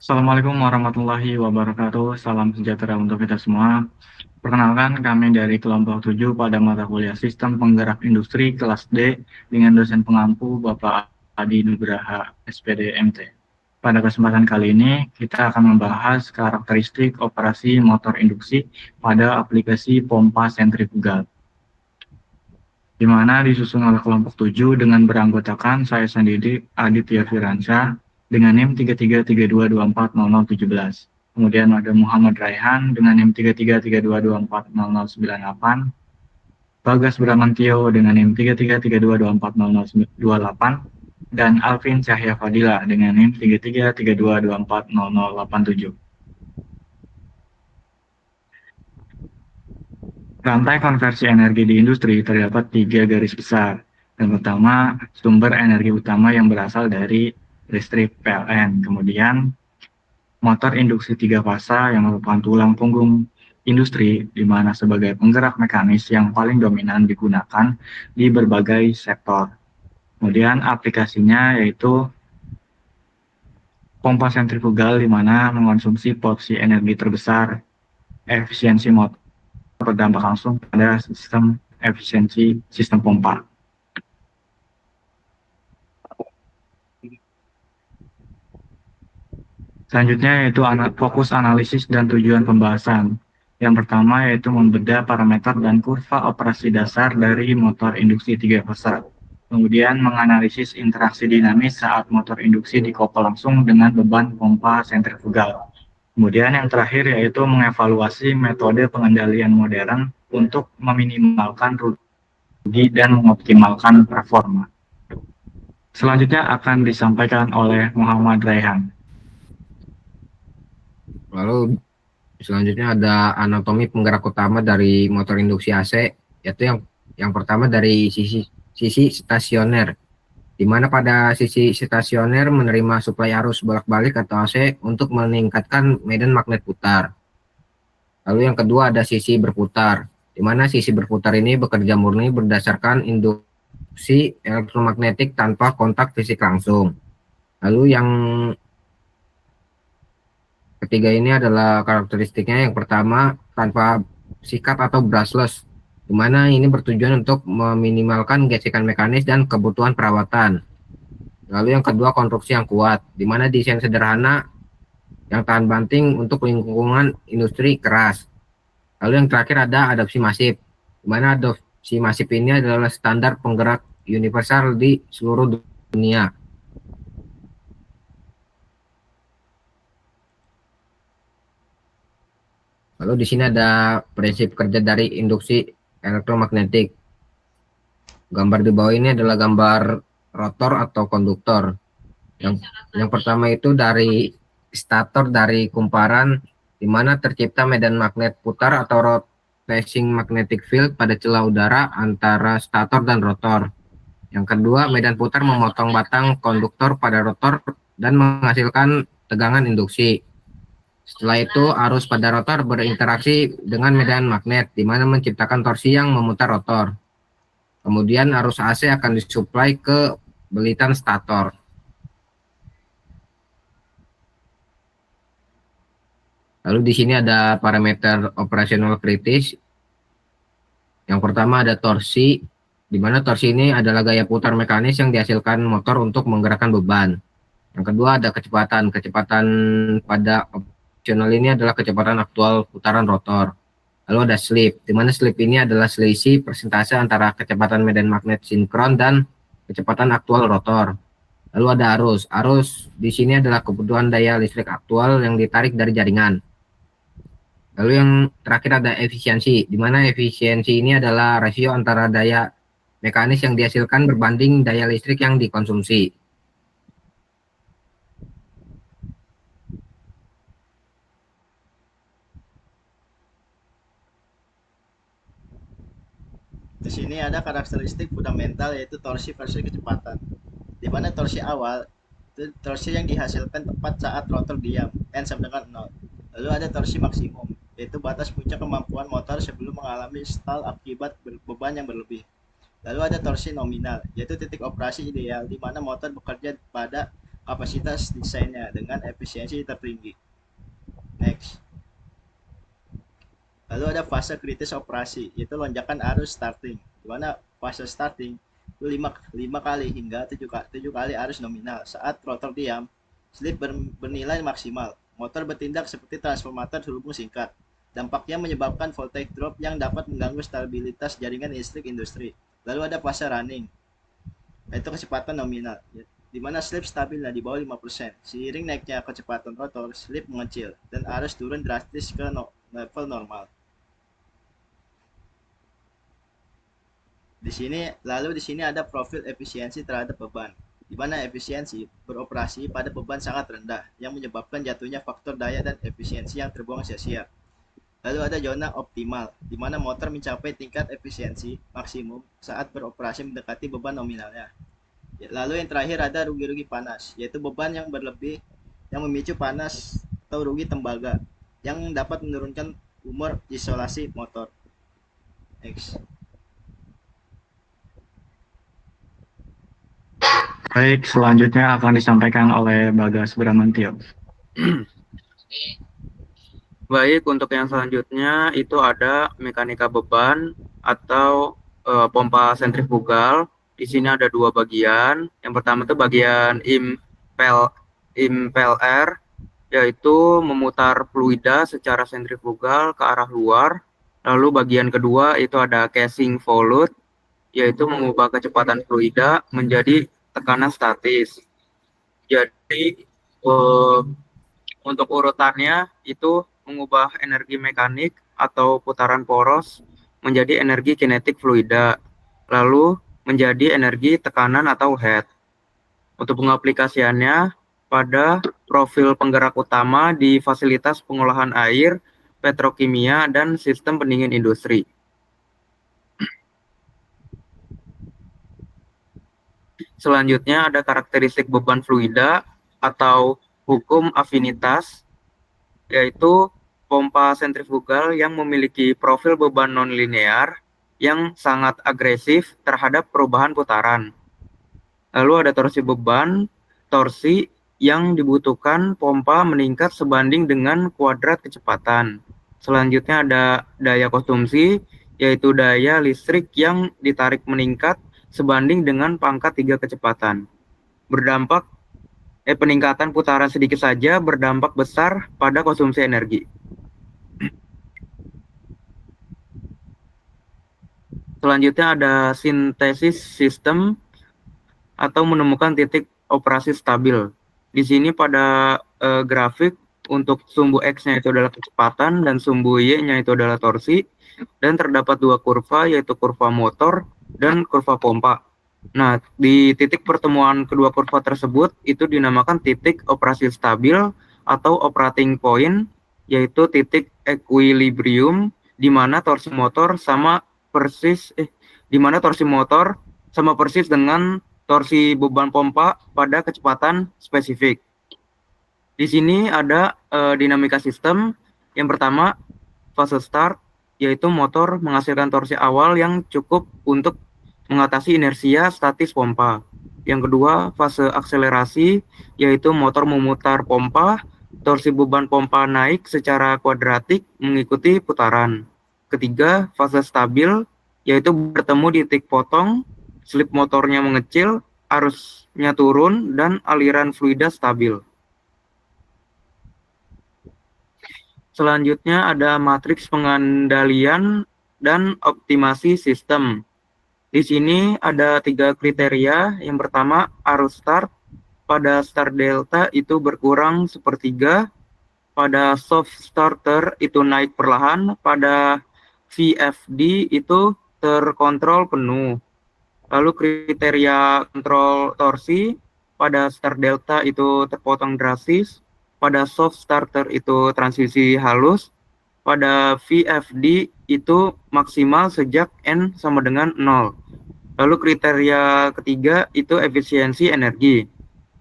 Assalamualaikum warahmatullahi wabarakatuh. Salam sejahtera untuk kita semua. Perkenalkan, kami dari kelompok 7 pada mata kuliah Sistem Penggerak Industri kelas D dengan dosen pengampu Bapak Adi Nugraha, SPD MT. Pada kesempatan kali ini, kita akan membahas karakteristik operasi motor induksi pada aplikasi pompa sentrifugal, di mana disusun oleh kelompok 7 dengan beranggotakan saya sendiri, Aditya Firansyah, dengan NIM 3332240017. Kemudian ada Muhammad Raihan dengan NIM 3332240098, Bagas Bramantio dengan NIM 3332240028, dan Alvin Cahya Fadila dengan NIM 3332240087. Rantai konversi energi di industri terdapat tiga garis besar. Yang pertama, sumber energi utama yang berasal dari listrik PLN. Kemudian, motor induksi tiga fasa yang merupakan tulang punggung industri, di mana sebagai penggerak mekanis yang paling dominan digunakan di berbagai sektor. Kemudian, aplikasinya yaitu pompa sentrifugal, di mana mengonsumsi porsi energi terbesar. Efisiensi motor berdampak langsung pada sistem efisiensi sistem pompa. Selanjutnya yaitu fokus analisis dan tujuan pembahasan. Yang pertama yaitu membedah parameter dan kurva operasi dasar dari motor induksi tiga fasa. Kemudian menganalisis interaksi dinamis saat motor induksi dikoppel langsung dengan beban pompa sentrifugal. Kemudian yang terakhir yaitu mengevaluasi metode pengendalian modern untuk meminimalkan rugi dan mengoptimalkan performa. Selanjutnya akan disampaikan oleh Muhammad Raihan. Lalu selanjutnya ada anatomi penggerak utama dari motor induksi AC, yaitu yang pertama dari sisi stasioner, di mana pada sisi stasioner menerima suplai arus bolak-balik atau AC untuk meningkatkan medan magnet putar. Lalu yang kedua ada sisi berputar, di mana sisi berputar ini bekerja murni berdasarkan induksi elektromagnetik tanpa kontak fisik langsung. Lalu yang ketiga ini adalah karakteristiknya. Yang pertama, tanpa sikat atau brushless, di mana ini bertujuan untuk meminimalkan gesekan mekanis dan kebutuhan perawatan. Lalu yang kedua, konstruksi yang kuat, di mana desain sederhana yang tahan banting untuk lingkungan industri keras. Lalu yang terakhir ada adopsi masif, di mana adopsi masif ini adalah standar penggerak universal di seluruh dunia. Lalu di sini ada prinsip kerja dari induksi elektromagnetik. Gambar di bawah ini adalah gambar rotor atau konduktor. Yang pertama itu dari stator dari kumparan, di mana tercipta medan magnet putar atau rotating magnetic field pada celah udara antara stator dan rotor. Yang kedua, medan putar memotong batang konduktor pada rotor dan menghasilkan tegangan induksi. Setelah itu, arus pada rotor berinteraksi dengan medan magnet, di mana menciptakan torsi yang memutar rotor. Kemudian arus AC akan disuplai ke belitan stator. Lalu di sini ada parameter operasional kritis. Yang pertama ada torsi, di mana torsi ini adalah gaya putar mekanis yang dihasilkan motor untuk menggerakkan beban. Yang kedua ada kecepatan. Kecepatan pada operasional ini adalah kecepatan aktual putaran rotor. Lalu ada slip, di mana slip ini adalah selisih persentase antara kecepatan medan magnet sinkron dan kecepatan aktual rotor. Lalu ada arus. Arus di sini adalah kebutuhan daya listrik aktual yang ditarik dari jaringan. Lalu yang terakhir ada efisiensi, di mana efisiensi ini adalah rasio antara daya mekanis yang dihasilkan berbanding daya listrik yang dikonsumsi. Di sini ada karakteristik fundamental yaitu torsi versus kecepatan. Di mana torsi awal itu torsi yang dihasilkan tepat saat rotor diam, N sama dengan 0. Lalu ada torsi maksimum, yaitu batas puncak kemampuan motor sebelum mengalami stall akibat beban yang berlebih. Lalu ada torsi nominal, yaitu titik operasi ideal di mana motor bekerja pada kapasitas desainnya dengan efisiensi tertinggi. Next. Lalu ada fase kritis operasi, yaitu lonjakan arus starting. Di mana fase starting itu 5 kali hingga 7 kali arus nominal. Saat rotor diam, slip bernilai maksimal. Motor bertindak seperti transformator terhubung singkat. Dampaknya menyebabkan voltage drop yang dapat mengganggu stabilitas jaringan listrik industri. Lalu ada fase running, yaitu kecepatan nominal, di mana slip stabil di bawah 5%. Seiring naiknya kecepatan rotor, slip mengecil dan arus turun drastis ke level normal. Di sini ada profil efisiensi terhadap beban, di mana efisiensi beroperasi pada beban sangat rendah yang menyebabkan jatuhnya faktor daya dan efisiensi yang terbuang sia-sia. Lalu ada zona optimal, di mana motor mencapai tingkat efisiensi maksimum saat beroperasi mendekati beban nominalnya. Lalu yang terakhir ada rugi-rugi panas, yaitu beban yang berlebih yang memicu panas atau rugi tembaga yang dapat menurunkan umur isolasi motor. Next. Baik, selanjutnya akan disampaikan oleh Bagas Bramantio. Baik, untuk yang selanjutnya itu ada mekanika beban atau pompa sentrifugal. Di sini ada 2 bagian. Yang pertama itu bagian impeller, yaitu memutar fluida secara sentrifugal ke arah luar. Lalu bagian kedua itu ada casing volute, yaitu mengubah kecepatan fluida menjadi tekanan statis. Jadi untuk urutannya itu mengubah energi mekanik atau putaran poros menjadi energi kinetik fluida, lalu menjadi energi tekanan atau head. Untuk pengaplikasiannya pada profil penggerak utama di fasilitas pengolahan air, petrokimia, dan sistem pendingin industri. Selanjutnya ada karakteristik beban fluida atau hukum afinitas, yaitu pompa sentrifugal yang memiliki profil beban non-linear yang sangat agresif terhadap perubahan putaran. Lalu ada torsi beban, torsi yang dibutuhkan pompa meningkat sebanding dengan kuadrat kecepatan. Selanjutnya ada daya konsumsi, yaitu daya listrik yang ditarik meningkat sebanding dengan pangkat 3 kecepatan. Peningkatan putaran sedikit saja berdampak besar pada konsumsi energi. Selanjutnya ada sintesis sistem atau menemukan titik operasi stabil. Di sini pada grafik untuk sumbu X-nya itu adalah kecepatan dan sumbu Y-nya itu adalah torsi, dan terdapat 2 kurva, yaitu kurva motor dan kurva pompa. Nah, di titik pertemuan kedua kurva tersebut itu dinamakan titik operasi stabil atau operating point, yaitu titik equilibrium di mana torsi motor sama persis dengan torsi beban pompa pada kecepatan spesifik. Di sini ada dinamika sistem. Yang pertama, fase start, yaitu motor menghasilkan torsi awal yang cukup untuk mengatasi inersia statis pompa. Yang kedua, fase akselerasi, yaitu motor memutar pompa, torsi beban pompa naik secara kuadratik mengikuti putaran. Ketiga, fase stabil, yaitu bertemu di titik potong, slip motornya mengecil, arusnya turun, dan aliran fluida stabil. Selanjutnya ada matriks pengendalian dan optimasi sistem. Di sini ada 3 kriteria. Yang pertama, arus start. Pada start delta itu berkurang 1/3. Pada soft starter itu naik perlahan. Pada VFD itu terkontrol penuh. Lalu kriteria kontrol torsi, pada start delta itu terpotong drastis. Pada soft starter itu transisi halus, pada VFD itu maksimal sejak N sama dengan 0. Lalu kriteria ketiga itu efisiensi energi.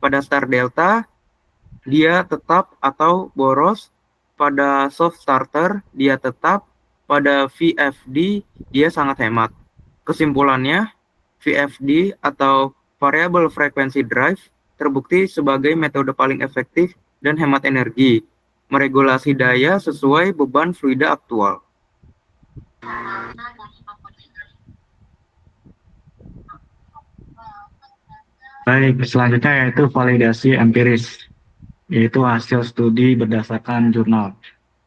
Pada start delta, dia tetap atau boros. Pada soft starter, dia tetap. Pada VFD, dia sangat hemat. Kesimpulannya, VFD atau variable frequency drive terbukti sebagai metode paling efektif dan hemat energi, meregulasi daya sesuai beban fluida aktual. Baik, selanjutnya yaitu validasi empiris, yaitu hasil studi berdasarkan jurnal.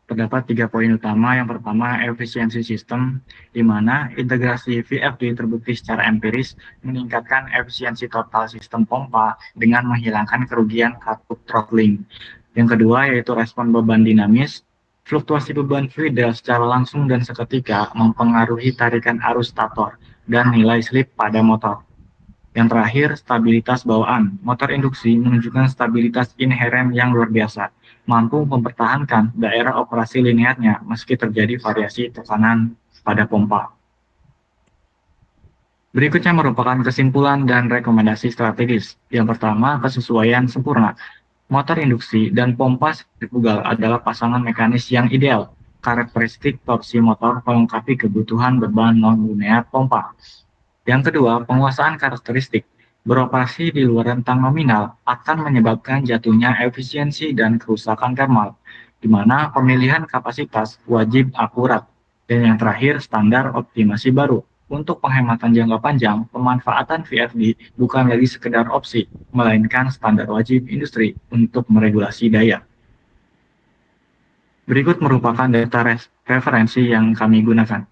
Terdapat 3 poin utama. Yang pertama, efisiensi sistem, di mana integrasi VFD terbukti secara empiris meningkatkan efisiensi total sistem pompa dengan menghilangkan kerugian carput throttling. Yang kedua, yaitu respon beban dinamis. Fluktuasi beban fluida secara langsung dan seketika mempengaruhi tarikan arus stator dan nilai slip pada motor. Yang terakhir, stabilitas bawaan. Motor induksi menunjukkan stabilitas inheren yang luar biasa, mampu mempertahankan daerah operasi linearnya meski terjadi variasi tekanan pada pompa. Berikutnya merupakan kesimpulan dan rekomendasi strategis. Yang pertama, kesesuaian sempurna. Motor induksi dan pompa sentrifugal adalah pasangan mekanis yang ideal. Karakteristik torsi motor melengkapi kebutuhan beban non-linear pompa. Yang kedua, penguasaan karakteristik. Beroperasi di luar rentang nominal akan menyebabkan jatuhnya efisiensi dan kerusakan thermal, di mana pemilihan kapasitas wajib akurat. Dan yang terakhir, standar optimasi baru. Untuk penghematan jangka panjang, pemanfaatan VFD bukan lagi sekedar opsi, melainkan standar wajib industri untuk meregulasi daya. Berikut merupakan data referensi yang kami gunakan.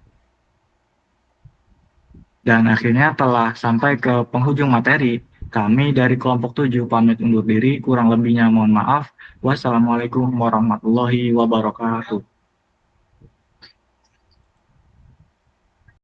Dan akhirnya telah sampai ke penghujung materi. Kami dari kelompok 7 pamit undur diri, kurang lebihnya mohon maaf. Wassalamualaikum warahmatullahi wabarakatuh.